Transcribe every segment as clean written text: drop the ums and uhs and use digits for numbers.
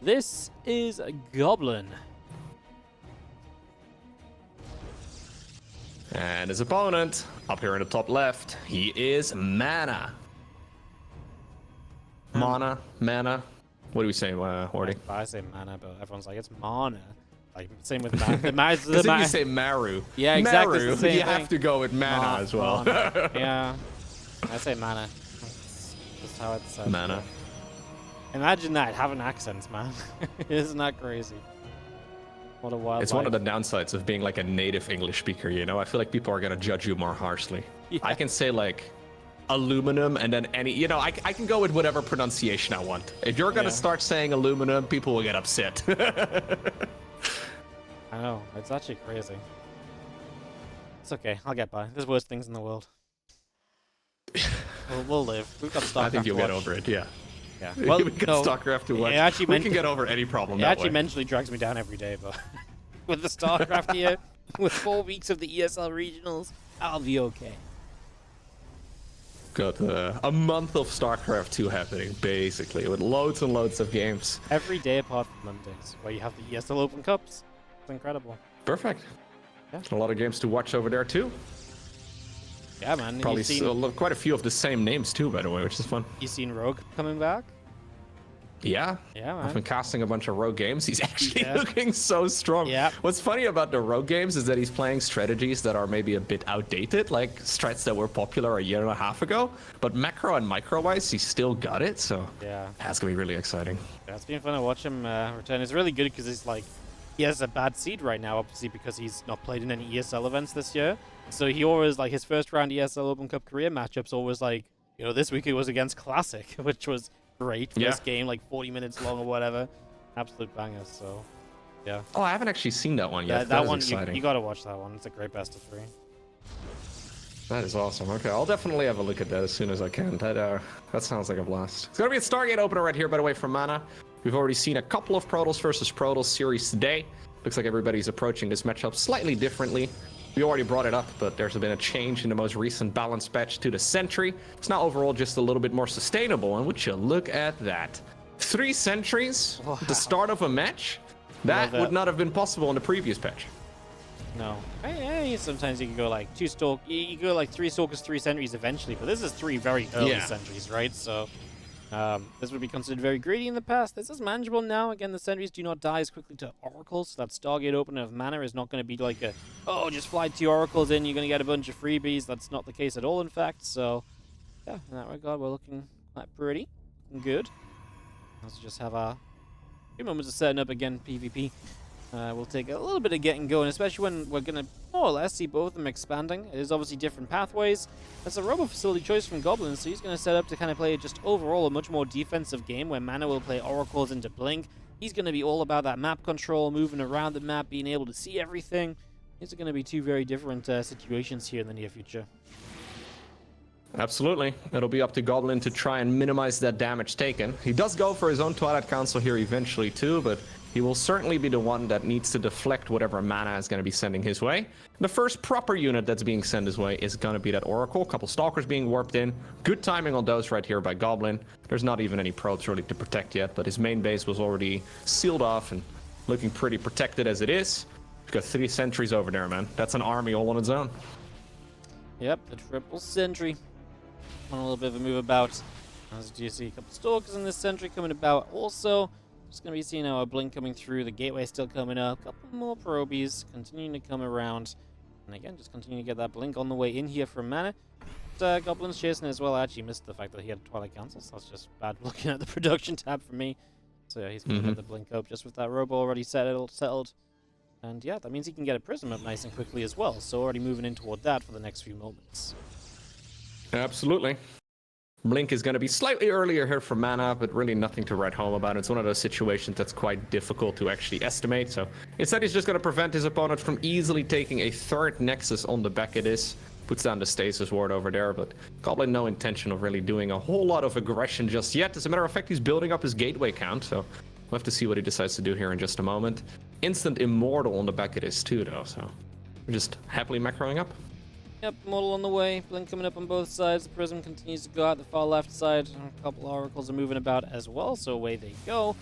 This is a goblin. And his opponent, up here in the top left, he is MaNa. MaNa. What do we say, Hordy? I say MaNa, but everyone's like, it's MaNa. Like, same with Because if you say Maru, yeah, exactly. Maru, you have to go with MaNa as well. Yeah, I say MaNa. That's how it's said. MaNa. Imagine that, having accents, man. Isn't that crazy? What a wild It's life. one of the downsides of being like a native English speaker, you know? I feel like people are going to judge you more harshly. Yeah. I can say like aluminum and then any, you know, I can go with whatever pronunciation I want. If you're going to start saying aluminum, people will get upset. I know, it's actually crazy. It's okay, I'll get by. There's worse things in the world. We'll live. We've got StarCraft. I think you'll to get watch. over it, yeah. Yeah. Well, we got StarCraft to watch. We can get over any problem it that actually way. mentally drags me down every day, but with the StarCraft here, with 4 weeks of the ESL regionals, I'll be okay. Got a month of StarCraft 2 happening, basically, with loads and loads of games. Every day apart from Mondays, where you have the ESL Open Cups. It's incredible. Perfect. Yeah. A lot of games to watch over there, too. Yeah, man. Probably quite a few of the same names, too, by the way, which is fun. You seen Rogue coming back? Yeah. Yeah, man. I've been casting a bunch of Rogue games. He's actually Yeah. looking so strong. Yeah. What's funny about the Rogue games is that he's playing strategies that are maybe a bit outdated, like strats that were popular a year and a half ago. But macro and micro-wise, he's still got it, so Yeah. that's going to be really exciting. Yeah, it's been fun to watch him return. It's really good because he's like, he has a bad seed right now, obviously, because he's not played in any ESL events this year. So he always, like, his first round ESL Open Cup career matchups always, like, you know, this week it was against Classic, which was great. First game, like 40 minutes long or whatever. Absolute banger, so, yeah. Oh, I haven't actually seen that one yet. Yeah, that one, you gotta watch that one. It's a great best of 3. That is awesome. Okay, I'll definitely have a look at that as soon as I can. That sounds like a blast. It's gonna be a Stargate opener right here, by the way, from MaNa. We've already seen a couple of Protoss versus Protoss series today. Looks like everybody's approaching this matchup slightly differently. We already brought it up, but there's been a change in the most recent balance patch to the Sentry. It's now overall just a little bit more sustainable, and would you look at that? 3 sentries at the start of a match? That would not have been possible in the previous patch. No. Sometimes you can go like 2 stalk, you go like 3 stalkers, 3 sentries eventually, but this is 3 very early sentries, right? So this would be considered very greedy in the past. This is manageable now. Again, the sentries do not die as quickly to oracles, so that Stargate opener of MaNa is not going to be like a, oh, just fly 2 oracles in, you're going to get a bunch of freebies. That's not the case at all, in fact. So, yeah, in that regard, we're looking quite pretty and good. Let's just have a few moments of setting up again, PvP. We'll take a little bit of getting going, especially when we're going to more or less see both of them expanding. It is obviously different pathways. That's a robo facility choice from Goblin, so he's going to set up to kind of play just overall a much more defensive game where MaNa will play oracles into Blink. He's going to be all about that map control, moving around the map, being able to see everything. These are going to be 2 very different situations here in the near future. Absolutely. It'll be up to Goblin to try and minimize that damage taken. He does go for his own Twilight Council here eventually too, but he will certainly be the one that needs to deflect whatever MaNa is going to be sending his way. The first proper unit that's being sent his way is going to be that Oracle. A couple Stalkers being warped in. Good timing on those right here by Goblin. There's not even any probes really to protect yet, but his main base was already sealed off and looking pretty protected as it is. We've got 3 sentries over there, man. That's an army all on its own. Yep, the triple sentry. On a little bit of a move about. As you see, a couple Stalkers in this sentry coming about also. Just going to be seeing our Blink coming through, the gateway still coming up, a couple more probies continuing to come around, and again, just continue to get that Blink on the way in here from MaNa. But, Goblin's chasing as well. I actually missed the fact that he had Twilight Council, so that's just bad looking at the production tab for me. So yeah, he's going to get the Blink up just with that Robo already settled. And yeah, that means he can get a Prism up nice and quickly as well, so already moving in toward that for the next few moments. Absolutely. Blink is going to be slightly earlier here for MaNa, but really nothing to write home about. It's one of those situations that's quite difficult to actually estimate. So instead, he's just going to prevent his opponent from easily taking a 3rd Nexus on the back of this. Puts down the Stasis Ward over there, but Goblin no intention of really doing a whole lot of aggression just yet. As a matter of fact, he's building up his gateway count, so we'll have to see what he decides to do here in just a moment. Instant Immortal on the back of this too, though, so we're just happily macroing up. Yep, model on the way. Blink coming up on both sides. The Prism continues to go out the far left side. A couple Oracles are moving about as well, so away they go.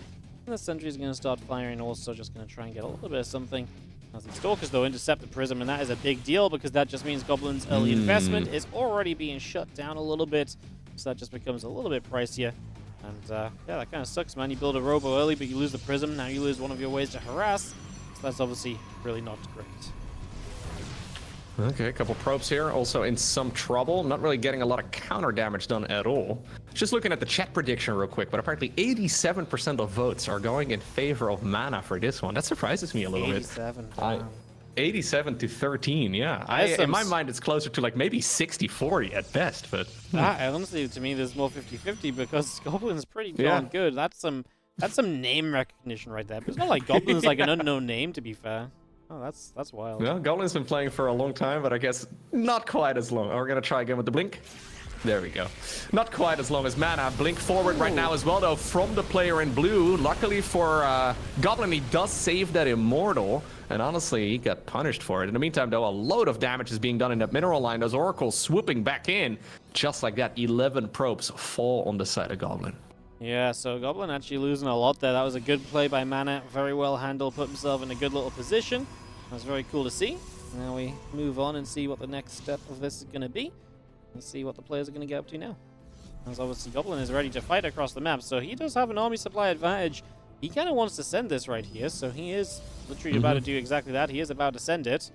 And the sentry is going to start firing, also just going to try and get a little bit of something. As the Stalkers, though, intercept the Prism, and that is a big deal because that just means Goblin's early investment is already being shut down a little bit. So that just becomes a little bit pricier. And yeah, that kind of sucks, man. You build a Robo early, but you lose the Prism. Now you lose one of your ways to harass. So that's obviously really not great. Okay, a couple probes here, also in some trouble. Not really getting a lot of counter damage done at all. Just looking at the chat prediction real quick, but apparently 87% of votes are going in favor of MaNa for this one. That surprises me a little 87, bit. wow. 87 to 13, yeah. In my mind, it's closer to like maybe 60-40 at best, but... honestly, to me, there's more 50-50 because Goblin's pretty darn good. That's some name recognition right there. But it's not like Goblin's like an unknown name, to be fair. Oh, that's wild. Well, Goblin's been playing for a long time, but I guess not quite as long. We're going to try again with the blink. There we go. Not quite as long as MaNa. Blink forward right now as well, though, from the player in blue. Luckily for Goblin, he does save that Immortal. And honestly, he got punished for it. In the meantime, though, a load of damage is being done in that mineral line. Those oracles swooping back in. Just like that, 11 probes fall on the side of Goblin. Yeah, so Goblin actually losing a lot there. That was a good play by MaNa. Very well handled. Put himself in a good little position. That was very cool to see. Now we move on and see what the next step of this is going to be. And see what the players are going to get up to now. As obviously Goblin is ready to fight across the map. So he does have an army supply advantage. He kind of wants to send this right here. So he is literally about to do exactly that. He is about to send it.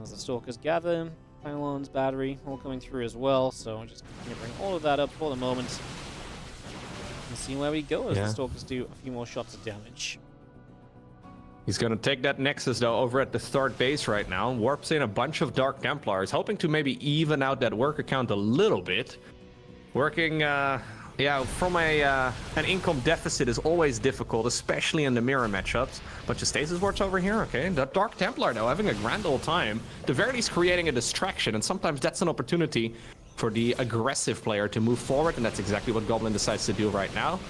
As the Stalkers gather, pylons, battery, all coming through as well. So I'm just going to bring all of that up for the moment. And see where we go as the Stalkers do a few more shots of damage. He's going to take that Nexus, though, over at the third base right now. Warps in a bunch of Dark Templars, hoping to maybe even out that worker count a little bit. Working, from an income deficit is always difficult, especially in the mirror matchups. Bunch of Stasis Wards over here, okay. The Dark Templar, though, having a grand old time. The very least creating a distraction, and sometimes that's an opportunity for the aggressive player to move forward, and that's exactly what Goblin decides to do right now.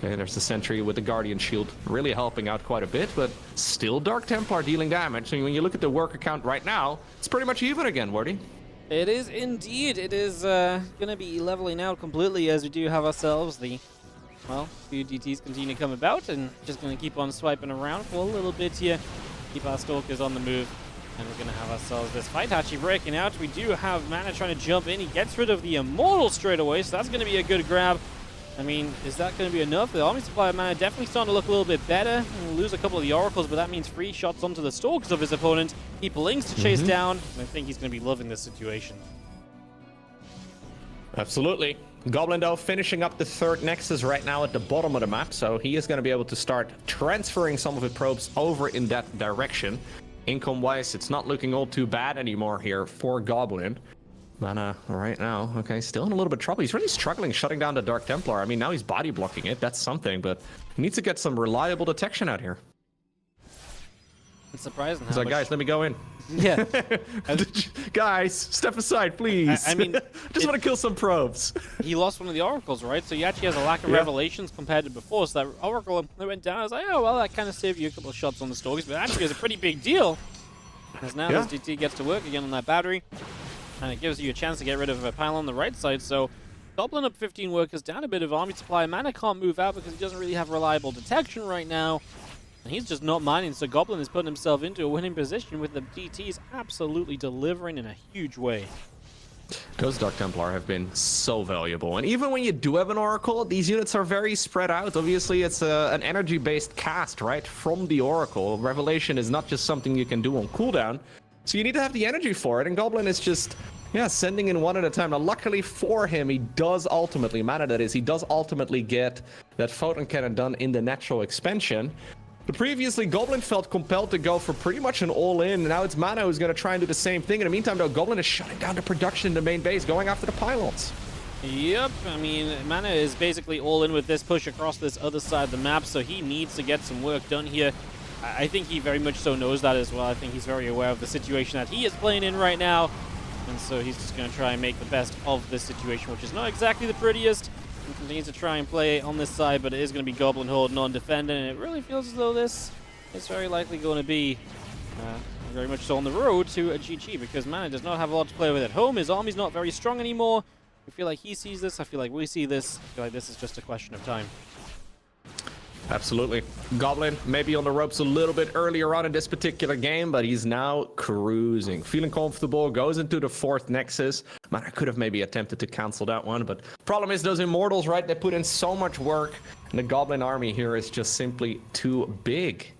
Okay, there's the Sentry with the Guardian Shield really helping out quite a bit, but still Dark Templar dealing damage. So when you look at the worker count right now, it's pretty much even again, Wordy. It is indeed. It is going to be leveling out completely as we do have ourselves the, well, few DTs continue to come about and just going to keep on swiping around for a little bit here. Keep our Stalkers on the move. And we're going to have ourselves this fight actually breaking out. We do have MaNa trying to jump in. He gets rid of the Immortal straight away, so that's going to be a good grab. I mean, is that going to be enough? The army supply of MaNa definitely starting to look a little bit better. We'll lose a couple of the oracles, but that means 3 shots onto the Stalkers of his opponent. He blinks to chase down, and I think he's going to be loving this situation. Absolutely. Goblin, though, finishing up the third Nexus right now at the bottom of the map, so he is going to be able to start transferring some of his probes over in that direction. Income-wise, it's not looking all too bad anymore here for Goblin. MaNa right now, okay, still in a little bit of trouble. He's really struggling shutting down the Dark Templar. I mean, now he's body blocking it. That's something, but he needs to get some reliable detection out here. It's surprising how He's like, guys, let me go in. Yeah. Guys, step aside, please. I mean, just want to kill some probes. He lost one of the oracles, right? So he actually has a lack of revelations compared to before. So that oracle that went down, I was like, oh, well, that kind of saved you a couple of shots on the Stalkers, but actually it's a pretty big deal. As now this DT gets to work again on that battery. And it gives you a chance to get rid of a pile on the right side. So Goblin up 15 workers, down a bit of army supply. MaNa can't move out because he doesn't really have reliable detection right now. And he's just not mining, so Goblin is putting himself into a winning position with the DTs absolutely delivering in a huge way. Those Dark Templar have been so valuable. And even when you do have an Oracle, these units are very spread out. Obviously, it's an energy-based cast, right, from the Oracle. Revelation is not just something you can do on cooldown. So you need to have the energy for it, and Goblin is just, sending in one at a time. Now, luckily for him, he does ultimately, MaNa that is, he does ultimately get that Photon Cannon done in the natural expansion. But previously, Goblin felt compelled to go for pretty much an all-in, and now it's MaNa who's going to try and do the same thing. In the meantime, though, Goblin is shutting down the production in the main base, going after the pylons. Yep, I mean, MaNa is basically all in with this push across this other side of the map, so he needs to get some work done here. I think he very much so knows that as well. I think he's very aware of the situation that he is playing in right now. And so he's just going to try and make the best of this situation, which is not exactly the prettiest. He continues to try and play on this side, but it is going to be Goblin holding on defending. And it really feels as though this is very likely going to be very much so on the road to a GG, because MaNa does not have a lot to play with at home. His army's not very strong anymore. I feel like he sees this. I feel like we see this. I feel like this is just a question of time. Absolutely. Goblin maybe on the ropes a little bit earlier on in this particular game, but he's now cruising. Feeling comfortable, goes into the 4th Nexus. Man, I could have maybe attempted to cancel that one, but problem is those Immortals, right? They put in so much work, and the Goblin army here is just simply too big.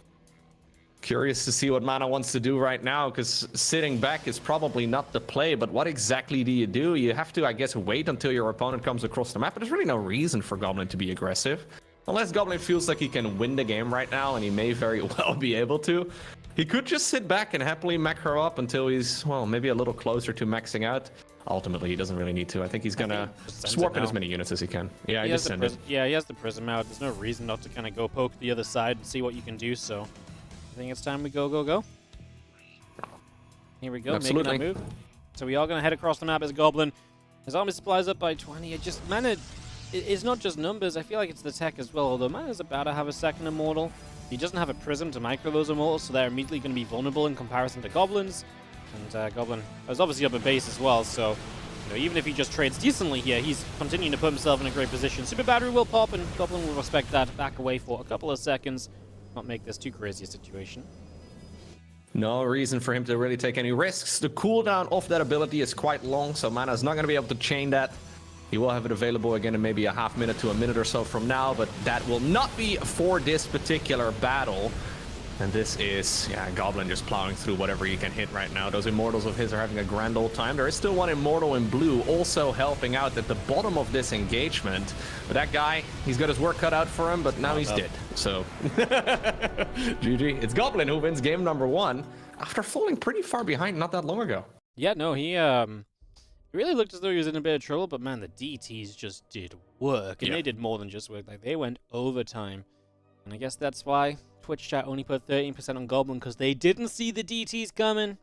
Curious to see what MaNa wants to do right now, because sitting back is probably not the play, but what exactly do? You have to, I guess, wait until your opponent comes across the map, but there's really no reason for Goblin to be aggressive. Unless Goblin feels like he can win the game right now, and he may very well be able to. He could just sit back and happily mech her up until he's, well, maybe a little closer to maxing out. Ultimately, he doesn't really need to. I think he's gonna swarp in as many units as he can. Yeah, he just send it. Yeah, he has the Prism out. There's no reason not to kind of go poke the other side and see what you can do, so I think it's time we go. Here we go, Absolutely. Making that move. So we are going to head across the map as Goblin. His army supplies up by 20. MaNa, it's not just numbers. I feel like it's the tech as well, although MaNa's about to have a 2nd Immortal. He doesn't have a Prism to micro those Immortals, so they're immediately going to be vulnerable in comparison to Goblins. And Goblin is obviously up a base as well, so even if he just trades decently here, he's continuing to put himself in a great position. Super Battery will pop, and Goblin will respect that, back away for a couple of seconds, not make this too crazy a situation. No reason for him to really take any risks. The cooldown of that ability is quite long, so MaNa's not going to be able to chain that. He will have it available again in maybe a half minute to a minute or so from now, but that will not be for this particular battle. And this is, Goblin just plowing through whatever he can hit right now. Those Immortals of his are having a grand old time. There is still one Immortal in blue also helping out at the bottom of this engagement. But that guy, he's got his work cut out for him, but now he's dead. So, GG. It's Goblin who wins game number 1 after falling pretty far behind not that long ago. Yeah, no, he really looked as though he was in a bit of trouble, but man, the DTs just did work. And they did more than just work. Like, they went overtime. And I guess that's why Twitch chat only put 13% on Goblin, because they didn't see the DTs coming.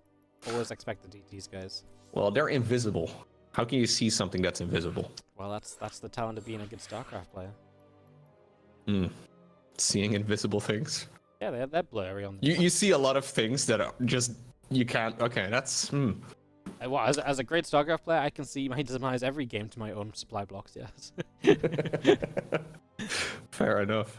Always expect the DTs, guys. Well, they're invisible. How can you see something that's invisible? Well, that's the talent of being a good StarCraft player. Seeing invisible things. Yeah, they have that blurry on the You see a lot of things that are just, you can't, okay, that's, Well, as a great StarCraft player, I can see my demise every game to my own supply blocks, yes. Fair enough.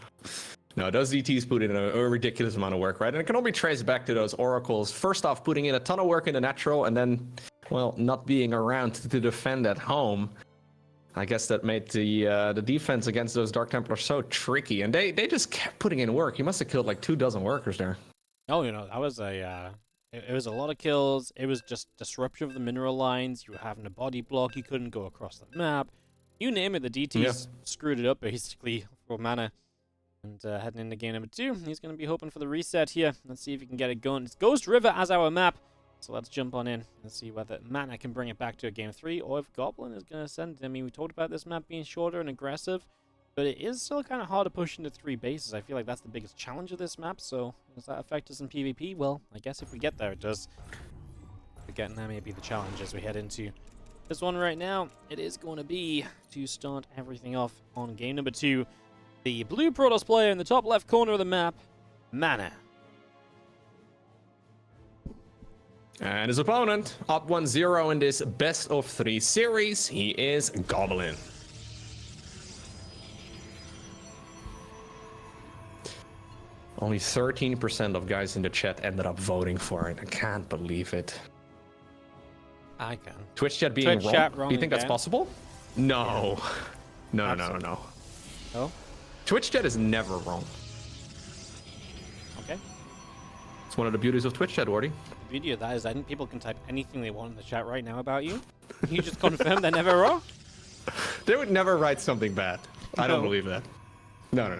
No, those DTs put in a ridiculous amount of work, right? And it can all be traced back to those Oracles. First off, putting in a ton of work in the natural, and then, well, not being around to defend at home. I guess that made the defense against those Dark Templars so tricky. And they just kept putting in work. He must have killed like 24 workers there. Oh, that was it was a lot of kills. It was just disruption of the mineral lines. You were having a body block. You couldn't go across the map. You name it, the DTs screwed it up, basically, for MaNa. And heading into game number 2, he's going to be hoping for the reset here. Let's see if he can get it going. It's Ghost River as our map. So let's jump on in and see whether MaNa can bring it back to a game 3, or if Goblin is going to send it. I mean, we talked about this map being shorter and aggressive, but it is still kind of hard to push into 3 bases. I feel like that's the biggest challenge of this map, so does that affect us in PvP? Well, I guess if we get there, it does. Again, that may be the challenge as we head into this one right now. It is going to be to start everything off on game number 2. The blue Protoss player in the top left corner of the map, MaNa. And his opponent, up 1-0 in this best of 3 series, he is Goblin. Only 13% of guys in the chat ended up voting for it. I can't believe it. I can. Twitch chat being Twitch chat wrong? Do you think that's possible? No. No. Oh? Twitch chat is never wrong. Okay. It's one of the beauties of Twitch chat, Wardy. The beauty of that is I think people can type anything they want in the chat right now about you. You just confirm they're never wrong? They would never write something bad. I don't believe that. No.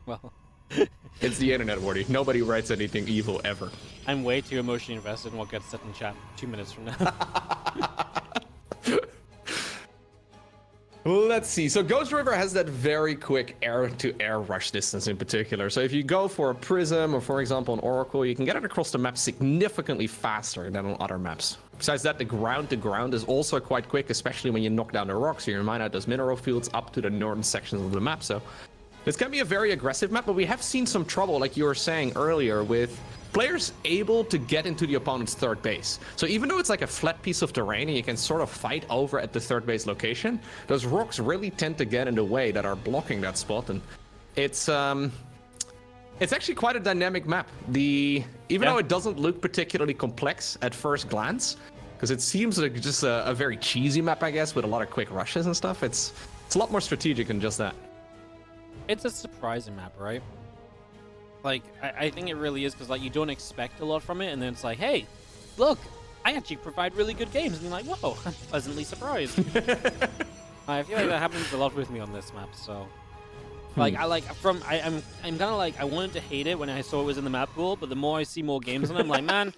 Well... It's the internet, Wardy. Nobody writes anything evil ever. I'm way too emotionally invested in what gets said in chat 2 minutes from now. Let's see. So Ghost River has that very quick air-to-air rush distance in particular. So if you go for a Prism or, for example, an Oracle, you can get it across the map significantly faster than on other maps. Besides that, the ground-to-ground is also quite quick, especially when you knock down the rocks. So you mine out those mineral fields up to the northern sections of the map. So this can be a very aggressive map, but we have seen some trouble, like you were saying earlier, with players able to get into the opponent's third base. So even though it's like a flat piece of terrain and you can sort of fight over at the third base location, those rocks really tend to get in the way that are blocking that spot. And It's actually quite a dynamic map. Even though it doesn't look particularly complex at first glance, because it seems like just a very cheesy map, I guess, with a lot of quick rushes and stuff. It's a lot more strategic than just that. It's a surprising map, right? Like, I think it really is, because like you don't expect a lot from it, and then it's like, hey, look, I actually provide really good games, and you're like, whoa, I'm pleasantly surprised. I feel like that happens a lot with me on this map, so. Like, I'm kind of like, I wanted to hate it when I saw it was in the map pool, but the more I see more games on it, I'm like, man,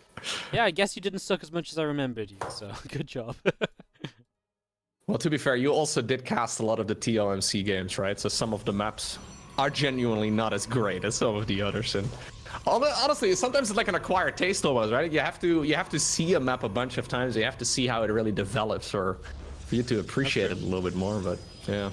yeah, I guess you didn't suck as much as I remembered you, so good job. Well, to be fair, you also did cast a lot of the TOMC games, right? So some of the maps are genuinely not as great as some of the others. And honestly, sometimes it's like an acquired taste almost, right? You have to see a map a bunch of times. You have to see how it really develops for you to appreciate it a little bit more. But yeah.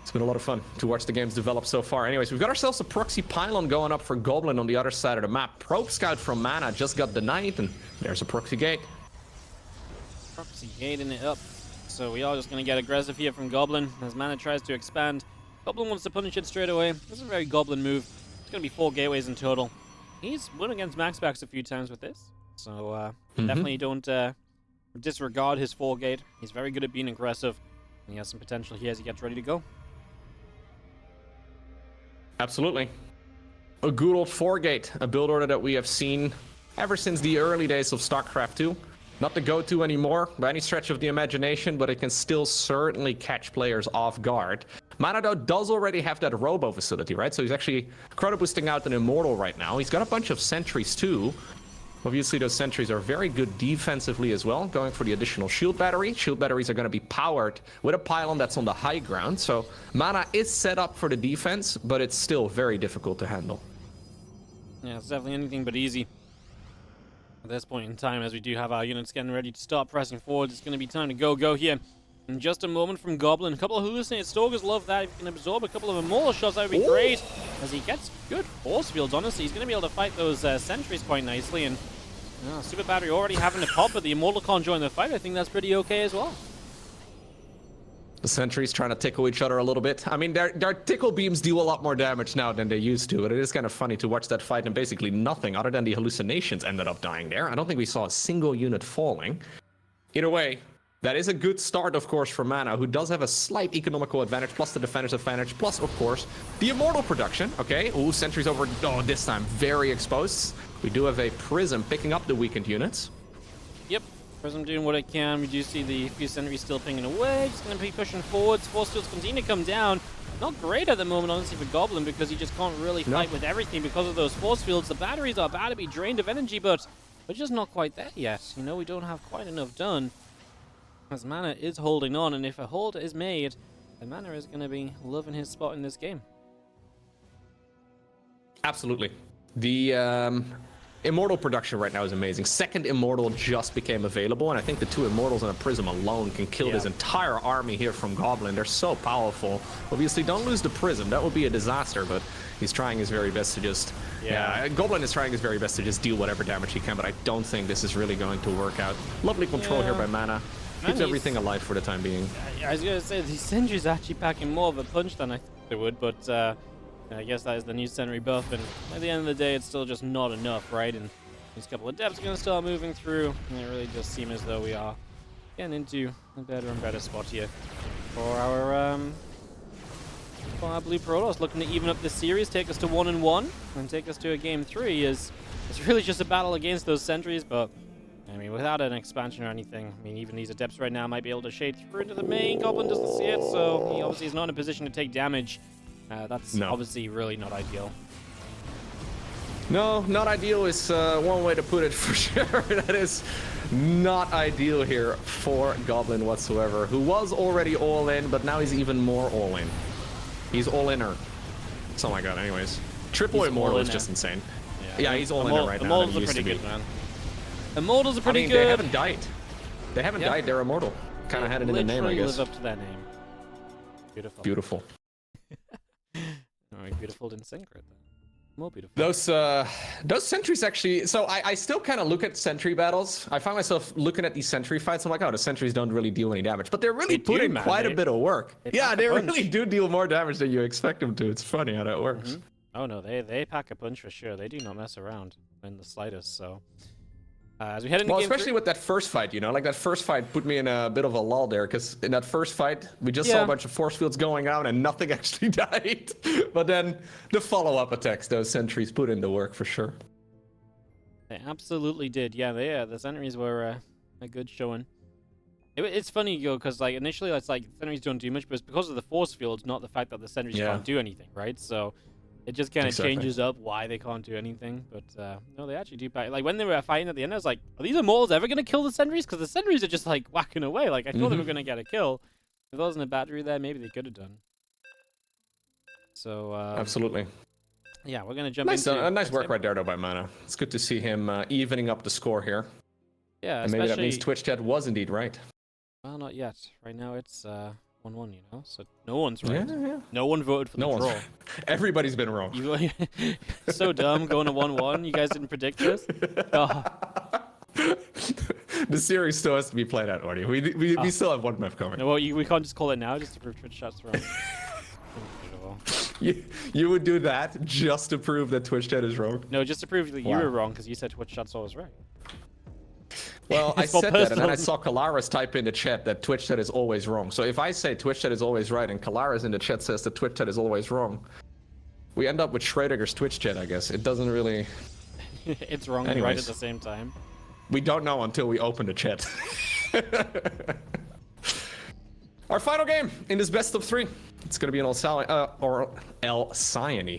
It's been a lot of fun to watch the games develop so far. Anyways, we've got ourselves a proxy pylon going up for Goblin on the other side of the map. Probe Scout from MaNa just got denied, and there's a proxy gate. Proxy gating it up. So we are just going to get aggressive here from Goblin as MaNa tries to expand. Goblin wants to punish it straight away. This is a very Goblin move. It's going to be 4 gateways in total. He's won against Max Backs a few times with this. So definitely don't disregard his 4 gate. He's very good at being aggressive. And he has some potential here as he gets ready to go. Absolutely. A good old 4-gate, a build order that we have seen ever since the early days of StarCraft 2. Not the go-to anymore by any stretch of the imagination, but it can still certainly catch players off guard. MaNa, though, does already have that robo facility, right? So he's actually chrono boosting out an Immortal right now. He's got a bunch of sentries, too. Obviously, those sentries are very good defensively as well, going for the additional shield battery. Shield batteries are going to be powered with a pylon that's on the high ground. So MaNa is set up for the defense, but it's still very difficult to handle. Yeah, it's definitely anything but easy. At this point in time, as we do have our units getting ready to start pressing forward, it's going to be time to go here. In just a moment from Goblin. A couple of hallucinated Stalkers, love that. If you can absorb a couple of Immortal shots, that would be great. As he gets good force fields, honestly. He's going to be able to fight those sentries quite nicely. And Super Battery already having to pop, but the Immortal can't join the fight. I think that's pretty okay as well. The sentries trying to tickle each other a little bit. I mean, their tickle beams do a lot more damage now than they used to. But it is kind of funny to watch that fight, and basically nothing other than the hallucinations ended up dying there. I don't think we saw a single unit falling. Either way, that is a good start, of course, for MaNa, who does have a slight economical advantage, plus the defender's advantage, plus, of course, the Immortal production. Okay, ooh, sentries over, this time very exposed. We do have a Prism picking up the weakened units. Yep, Prism doing what it can. We do see the few sentries still pinging away. Just going to be pushing forwards. Force fields continue to come down. Not great at the moment, honestly, for Goblin, because he just can't really fight with everything because of those force fields. The batteries are about to be drained of energy, but we're just not quite there yet. You know, we don't have quite enough done. As MaNa is holding on, and if a hold is made, then MaNa is going to be loving his spot in this game. Absolutely. The Immortal production right now is amazing. Second Immortal just became available, and I think the 2 Immortals and a Prism alone can kill this entire army here from Goblin. They're so powerful. Obviously, don't lose the Prism. That would be a disaster, but he's trying his very best to just... Goblin is trying his very best to just deal whatever damage he can, but I don't think this is really going to work out. Lovely control here by MaNa. Keeps everything alive for the time being. I was going to say, these sentries are actually packing more of a punch than I thought they would, but I guess that is the new sentry buff, and at the end of the day, it's still just not enough, right? And these couple of depths are going to start moving through, and it really does seem as though we are getting into a better and better spot here for our Blue Protoss, looking to even up the series, take us to 1-1, and take us to a game 3. It's really just a battle against those sentries, but I mean, without an expansion or anything, I mean, even these adepts right now might be able to shade through into the main. Goblin doesn't see it, so he obviously is not in a position to take damage. That's obviously really not ideal. No, not ideal is one way to put it for sure. That is not ideal here for Goblin whatsoever, who was already all in, but now he's even more all in. He's all-inner. Oh my god, anyways. Triple Immortal is just insane. Yeah, he's all-inner right now. Immortals are pretty good, man. Immortals are pretty good. They haven't died. They haven't died. They're immortal. Kind of had it in the name, I guess. Live up to that name. Beautiful. Beautiful. Alright, beautiful didn't sink right there. More beautiful. Those sentries actually. So I still kind of look at sentry battles. I find myself looking at these sentry fights. I'm like, oh, the sentries don't really deal any damage, but they're really putting quite a bit of work. Yeah, they really do deal more damage than you expect them to. It's funny how that works. Oh no, they pack a punch for sure. They do not mess around in the slightest. So as we head into game especially with that first fight, you know, like that first fight put me in a bit of a lull there, because in that first fight we just saw a bunch of force fields going out and nothing actually died. But then the follow-up attacks, those sentries put in the work for sure. They absolutely did. Yeah, the sentries were a good showing. It's funny, because like initially it's like sentries don't do much, but it's because of the force fields, not the fact that the sentries can't do anything, right? So it just kind of changes up why they can't do anything. But no, they actually do pack. Like when they were fighting at the end, I was like, are these immortals ever gonna kill the sentries? Because the sentries are just like whacking away. Like I thought they were gonna get a kill. If there wasn't a battery there, maybe they could have done. So absolutely. Yeah, we're gonna jump into nice work right there though by MaNa. It's good to see him evening up the score here. Yeah, and maybe that means Twitch chat was indeed right. Well, not yet. Right now it's 1-1, you know, so no one's right. Yeah. No one voted for the draw. Everybody's been wrong. So dumb going to 1-1. You guys didn't predict this? Oh. The series still has to be played out, Orny. We still have one map coming. No, well, we can't just call it now just to prove Twitch chat's wrong. You would do that just to prove that Twitch chat is wrong? No, just to prove that you were wrong, because you said Twitch chat's always right. Well, I said that, and then I saw Kalaris type in the chat that Twitch chat is always wrong. So if I say Twitch chat is always right, and Kalaris in the chat says that Twitch chat is always wrong, we end up with Schrodinger's Twitch chat, I guess. It doesn't really... It's wrong and right at the same time. We don't know until we open the chat. Our final game in this best of 3. It's going to be an Alcyone.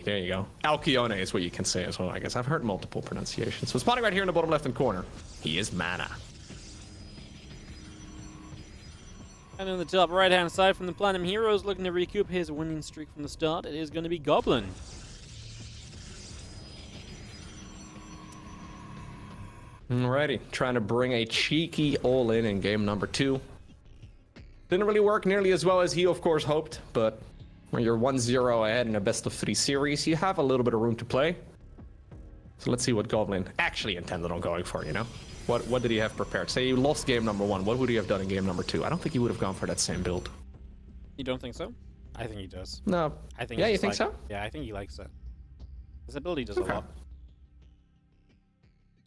There you go. Alcyone is what you can say as well, I guess. I've heard multiple pronunciations. So spotting right here in the bottom left-hand corner, he is MaNa. And on the top right-hand side from the Platinum Heroes, looking to recoup his winning streak from the start, it is going to be Goblin. Alrighty, trying to bring a cheeky all-in in game number 2. Didn't really work nearly as well as he, of course, hoped, but when you're 1-0 ahead in a best-of-3 series, you have a little bit of room to play. So let's see what Goblin actually intended on going for, you know? What did he have prepared? Say he lost game number 1, what would he have done in game number 2? I don't think he would have gone for that same build. You don't think so? I think he does. No. I think. Yeah, you think so? Yeah, I think he likes it. His ability does a lot.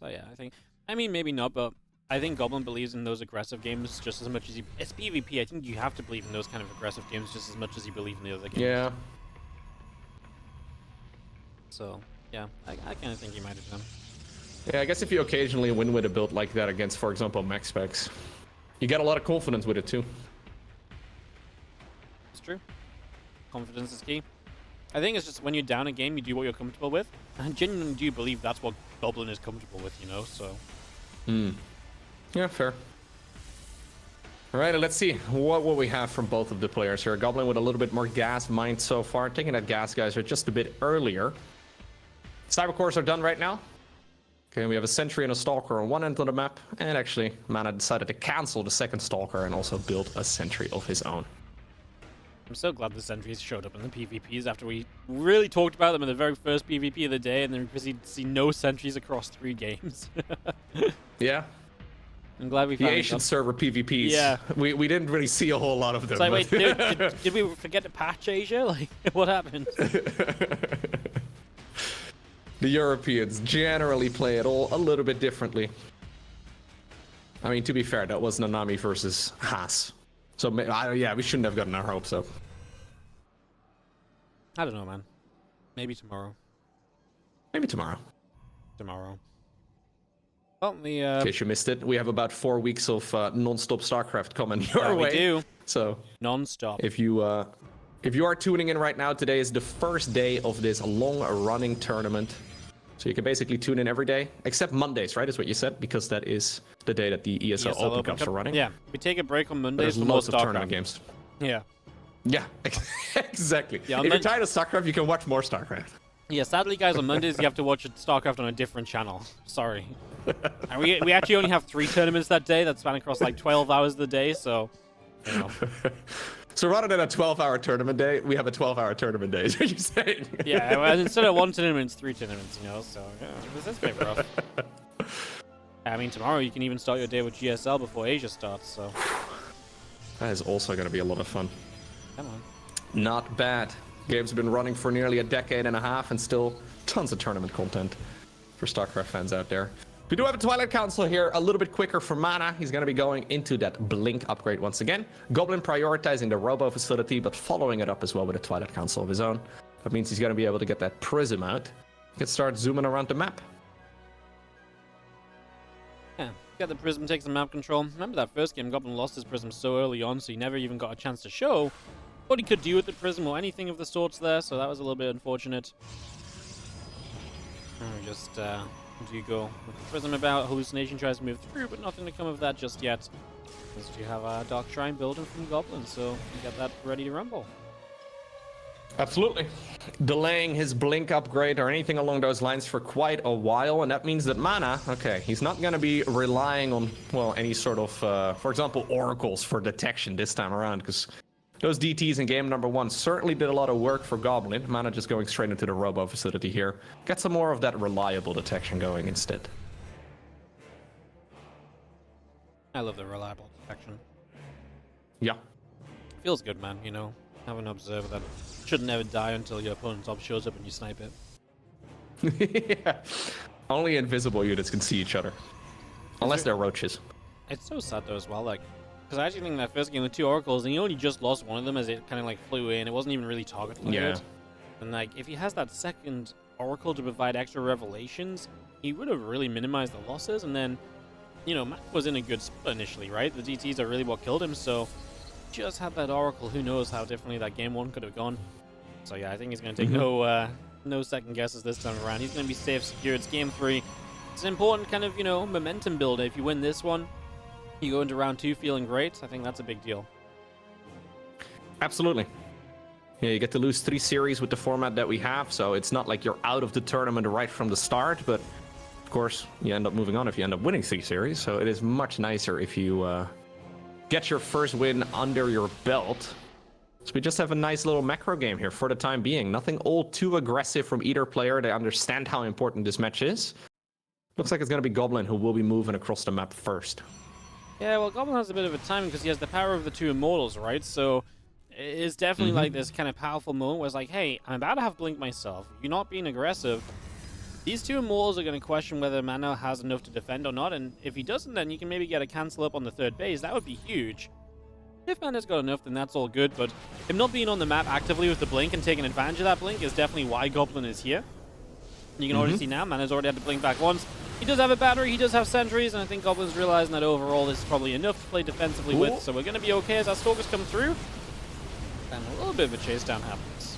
So yeah, I think... I mean, maybe not, but I think Goblin believes in those aggressive games just as much as he... It's PvP. I think you have to believe in those kind of aggressive games just as much as you believe in the other games. Yeah. So, yeah, I kind of think he might have done. Yeah, I guess if you occasionally win with a build like that against, for example, max specs, you get a lot of confidence with it too. It's true. Confidence is key. I think it's just when you're down a game, you do what you're comfortable with. And I genuinely do believe that's what Goblin is comfortable with, you know, so... Yeah, fair. Alright, let's see what we have from both of the players here. Goblin with a little bit more gas mined so far. Taking that gas, guys, are just a bit earlier. Cyber cores are done right now. Okay, we have a sentry and a stalker on one end of the map. And actually, MaNa decided to cancel the second stalker and also build a sentry of his own. I'm so glad the sentries showed up in the PvPs after we really talked about them in the very first PvP of the day, and then we proceeded to see no sentries across 3 games. Yeah. I'm glad we found the Asian server PvPs. Yeah. We didn't really see a whole lot of them. It's like, wait, did we forget to patch Asia? Like, what happened? The Europeans generally play it all a little bit differently. I mean, to be fair, that was Nanami versus Haas. So, yeah, we shouldn't have gotten our hopes up. I don't know, man. Maybe tomorrow. Maybe tomorrow. Tomorrow. Well, in case you missed it, we have about 4 weeks of non-stop StarCraft coming your way. We do. So, non-stop. If you are tuning in right now, today is the first day of this long-running tournament. So you can basically tune in every day, except Mondays, right? Is what you said, because that is the day that the ESL Open Cups are running. Yeah, we take a break on Mondays. There's lots of tournament games. Yeah. Yeah, exactly. Yeah, if you're tired of StarCraft, you can watch more StarCraft. Yeah, sadly, guys, on Mondays you have to watch StarCraft on a different channel. Sorry. And we actually only have 3 tournaments that day that span across like 12 hours of the day, so... You know. So rather than a 12-hour tournament day, we have a 12-hour tournament day, is what you're saying? Yeah, well, instead of 1 tournament, it's 3 tournaments, you know, so yeah, this is a bit rough. I mean, tomorrow you can even start your day with GSL before Asia starts, so... That is also going to be a lot of fun. Come on. Not bad. Games have been running for nearly a decade and a half, and still tons of tournament content for StarCraft fans out there. We do have a Twilight Council here, a little bit quicker for MaNa. He's going to be going into that Blink upgrade once again. Goblin prioritizing the Robo facility, but following it up as well with a Twilight Council of his own. That means he's going to be able to get that Prism out. He can start zooming around the map. Yeah, get the Prism, takes the map control. Remember that first game, Goblin lost his Prism so early on, so he never even got a chance to show what he could do with the Prism or anything of the sorts there, so that was a little bit unfortunate. And we just do go with the Prism about. Hallucination tries to move through, but nothing to come of that just yet. Because you have a Dark Shrine building from Goblin, so you get that ready to rumble. Absolutely. Delaying his Blink upgrade or anything along those lines for quite a while, and that means that MaNa, okay, he's not going to be relying on, well, any sort of, for example, oracles for detection this time around, because those DTs in game number 1 certainly did a lot of work for Goblin. MaNa just going straight into the Robo facility here. Get some more of that reliable detection going instead. I love the reliable detection. Yeah. Feels good, man, you know, have an observer that should never die until your opponent's op shows up and you snipe it. Yeah. Only invisible units can see each other. Unless they're roaches. It's so sad though as well, like, because I actually think that first game with 2 oracles, and he only just lost one of them as it kind of like flew in. It wasn't even really targeted. Yeah. And like, if he has that second oracle to provide extra revelations, he would have really minimized the losses. And then, you know, Matt was in a good spot initially, right? The DTs are really what killed him, so just had that oracle. Who knows how differently that game 1 could have gone. So yeah, I think he's going to take no second guesses this time around. He's going to be safe, secure. It's game 3. It's an important kind of, you know, momentum builder. If you win this one, you go into round 2 feeling great. I think that's a big deal. Absolutely. Yeah, you get to lose 3 series with the format that we have, so it's not like you're out of the tournament right from the start, but of course, you end up moving on if you end up winning 3 series, so it is much nicer if you get your first win under your belt. So we just have a nice little macro game here for the time being. Nothing all too aggressive from either player. They understand how important this match is. Looks like it's going to be Goblin who will be moving across the map first. Yeah, well, Goblin has a bit of a timing because he has the power of the 2 Immortals, right? So it's definitely like this kind of powerful moment where it's like, hey, I'm about to have Blink myself. You're not being aggressive. These 2 Immortals are going to question whether MaNa has enough to defend or not, and if he doesn't, then you can maybe get a cancel up on the 3rd base. That would be huge. If MaNa's got enough, then that's all good, but him not being on the map actively with the Blink and taking advantage of that Blink is definitely why Goblin is here. You can already see now, MaNa's already had to Blink back once. He does have a battery, he does have sentries, and I think Goblin's realizing that overall this is probably enough to play defensively with, so we're going to be okay as our Stalkers come through. And a little bit of a chase down happens.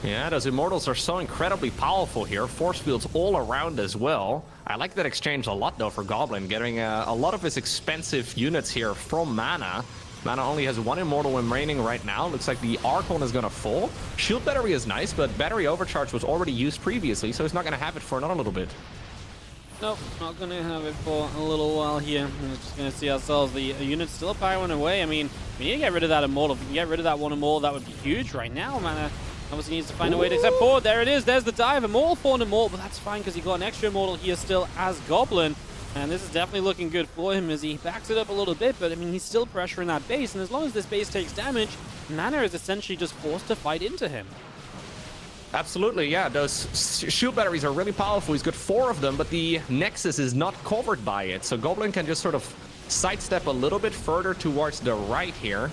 Yeah, those Immortals are so incredibly powerful here. Force fields all around as well. I like that exchange a lot, though, for Goblin, getting a lot of his expensive units here from MaNa. MaNa only has 1 Immortal remaining right now. Looks like the Archon is going to fall. Shield Battery is nice, but Battery Overcharge was already used previously, so he's not going to have it for another little bit. Nope, not going to have it for a little while here. We're just going to see ourselves. The unit's still powering away. I mean, we need to get rid of that Immortal. If we can get rid of that 1 Immortal, that would be huge right now. MaNa obviously needs to find a way to accept forward. There it is. There's the dive. Immortal for an Immortal, but that's fine because he got an extra Immortal here still as Goblin. And this is definitely looking good for him as he backs it up a little bit, but I mean, he's still pressuring that base, and as long as this base takes damage, MaNa is essentially just forced to fight into him. Absolutely, yeah. Those shield batteries are really powerful. He's got 4 of them, but the Nexus is not covered by it, so Goblin can just sort of sidestep a little bit further towards the right here.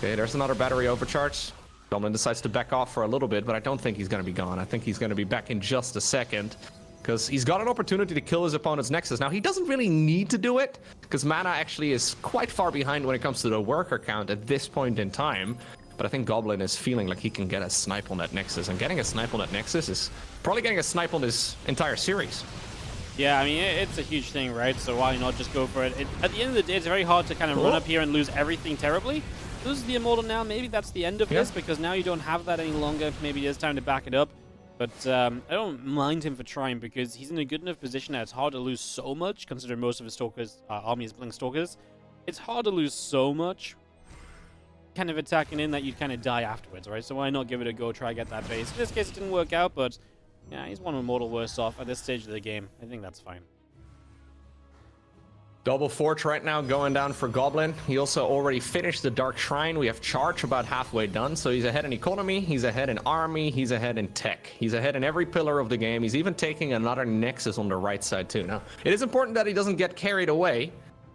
Okay, there's another battery overcharge. Goblin decides to back off for a little bit, but I don't think he's going to be gone. I think he's going to be back in just a second, because he's got an opportunity to kill his opponent's Nexus. Now, he doesn't really need to do it, because MaNa actually is quite far behind when it comes to the worker count at this point in time. But I think Goblin is feeling like he can get a snipe on that Nexus, and getting a snipe on that Nexus is probably getting a snipe on this entire series. Yeah, I mean, it's a huge thing, right? So why not just go for it? At the end of the day, it's very hard to kind of run up here and lose everything terribly. Lose the Immortal now, maybe that's the end of this, because now you don't have that any longer. Maybe it is time to back it up. But I don't mind him for trying, because he's in a good enough position that it's hard to lose so much, considering most of his Stalkers, army is Blink Stalkers. It's hard to lose so much. kind of attacking in that you'd kind of die afterwards, right? So why not give it a go, try get that base? In this case, it didn't work out, but yeah, he's one Immortal worse off at this stage of the game. I think that's fine. Double Forge right now going down for Goblin. He also already finished the Dark Shrine. We have Charge about halfway done, so he's ahead in economy, he's ahead in army, he's ahead in tech. He's ahead in every pillar of the game. He's even taking another Nexus on the right side too. Now, it is important that he doesn't get carried away,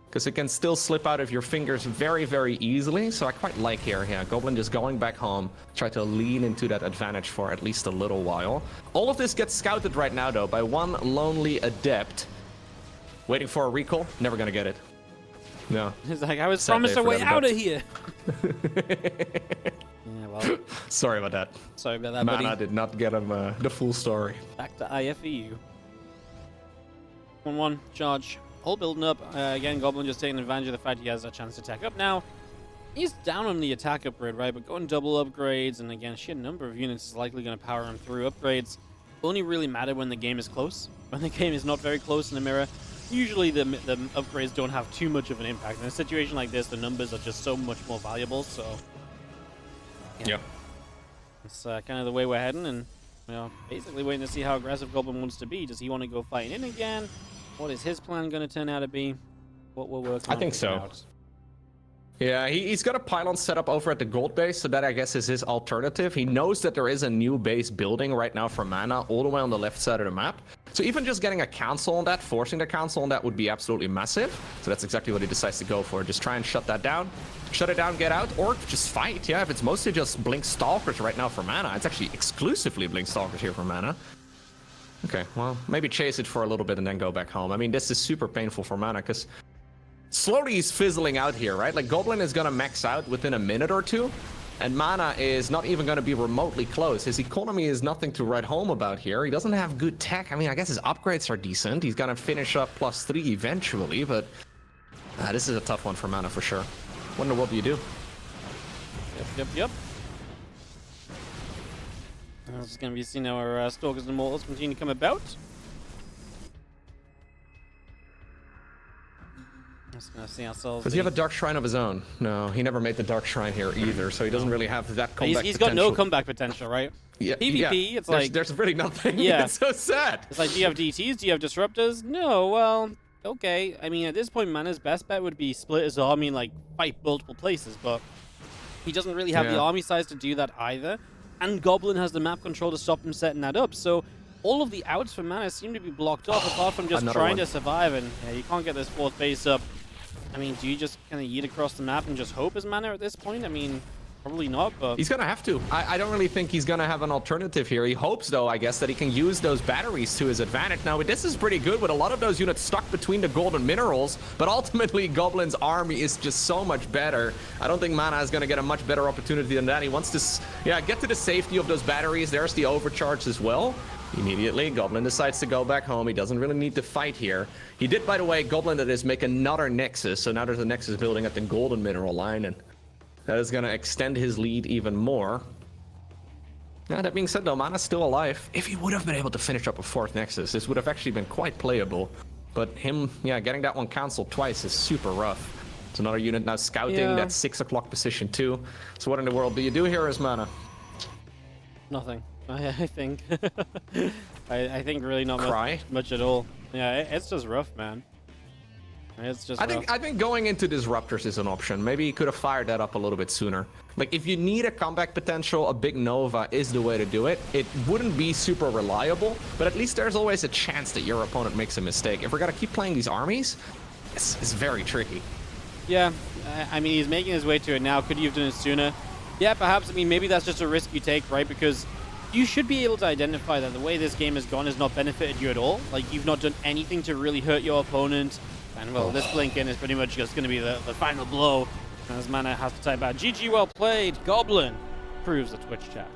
because it can still slip out of your fingers very, very easily. So I quite like here, yeah, Goblin just going back home, try to lean into that advantage for at least a little while. All of this gets scouted right now, though, by one lonely Adept. Waiting for a recall, never gonna get it. No. It's like, I was promised a way out of here. Yeah, well. Sorry about that. Sorry about that, buddy. MaNa did not get him the full story. Back to IFEU. 1-1, charge. All building up. Again, Goblin just taking advantage of the fact he has a chance to attack up now. He's down on the attack upgrade, right? But going double upgrades, and again, sheer number of units is likely going to power him through. Upgrades only really matter when the game is close. When the game is not very close in the mirror, usually the upgrades don't have too much of an impact. In a situation like this, the numbers are just so much more valuable, so yeah. It's kind of the way we're heading, and basically waiting to see how aggressive Goblin wants to be. Does he want to go fighting in again? What is his plan going to turn out to be? What we're working on. I think so. Yeah, he's got a pylon set up over at the gold base, so that I guess is his alternative. He knows that there is a new base building right now for MaNa all the way on the left side of the map. So even just getting a cancel on that, forcing the cancel on that would be absolutely massive. So that's exactly what he decides to go for. Just try and shut that down. Shut it down, get out, or just fight. Yeah, if it's mostly just Blink Stalkers right now for MaNa, it's actually exclusively Blink Stalkers here for MaNa. Okay, well, maybe chase it for a little bit and then go back home. I mean, this is super painful for MaNa because slowly he's fizzling out here, right? Like, Goblin is going to max out within a minute or two, and MaNa is not even going to be remotely close. His economy is nothing to write home about here. He doesn't have good tech. I mean, I guess his upgrades are decent. He's going to finish up +3 eventually, but this is a tough one for MaNa for sure. Wonder what do you do? Yep. This is going to be seeing our Stalkers and Immortals continue to come about. Just going to see ourselves. Does he have a Dark Shrine of his own? No, he never made the Dark Shrine here either, so he doesn't really have that comeback He's got no comeback potential, right? Yeah, PvP, it's like... There's really nothing. Yeah. It's so sad. It's like, do you have DTs? Do you have Disruptors? No, well, okay. I mean, at this point, MaNa's best bet would be split his army and, like, fight multiple places, but he doesn't really have the army size to do that either. And Goblin has the map control to stop him setting that up, so all of the outs for MaNa seem to be blocked off, apart from just trying to survive, and you can't get this fourth base up. I mean, do you just kind of yeet across the map and just hope as MaNa at this point? I mean, probably not, but... He's gonna have to. I don't really think he's gonna have an alternative here. He hopes, though, I guess, that he can use those batteries to his advantage. Now, this is pretty good with a lot of those units stuck between the golden minerals, but ultimately, Goblin's army is just so much better. I don't think MaNa is gonna get a much better opportunity than that. He wants to, get to the safety of those batteries. There's the overcharge as well. Immediately, Goblin decides to go back home. He doesn't really need to fight here. He did, by the way, Goblin, that is, make another Nexus. So now there's a Nexus building at the golden mineral line, and that is going to extend his lead even more. Now, that being said, though, MaNa's still alive. If he would have been able to finish up a fourth Nexus, this would have actually been quite playable. But him, getting that one canceled twice is super rough. It's another unit now scouting that 6 o'clock position, too. So what in the world do you do here as MaNa? Nothing. I think. I think really not much at all. Yeah, it's just rough, man. It's just rough. I think going into Disruptors is an option. Maybe he could have fired that up a little bit sooner. Like, if you need a comeback potential, a big Nova is the way to do it. It wouldn't be super reliable, but at least there's always a chance that your opponent makes a mistake. If we're gonna keep playing these armies, it's very tricky. Yeah, I mean, he's making his way to it now. Could he have done it sooner? Yeah, perhaps. I mean, maybe that's just a risk you take, right? Because you should be able to identify that the way this game has gone has not benefited you at all. Like, you've not done anything to really hurt your opponent. And, well, this blink-in is pretty much just going to be the final blow. As MaNa has to type out, GG, well played, Goblin, proves the Twitch chat.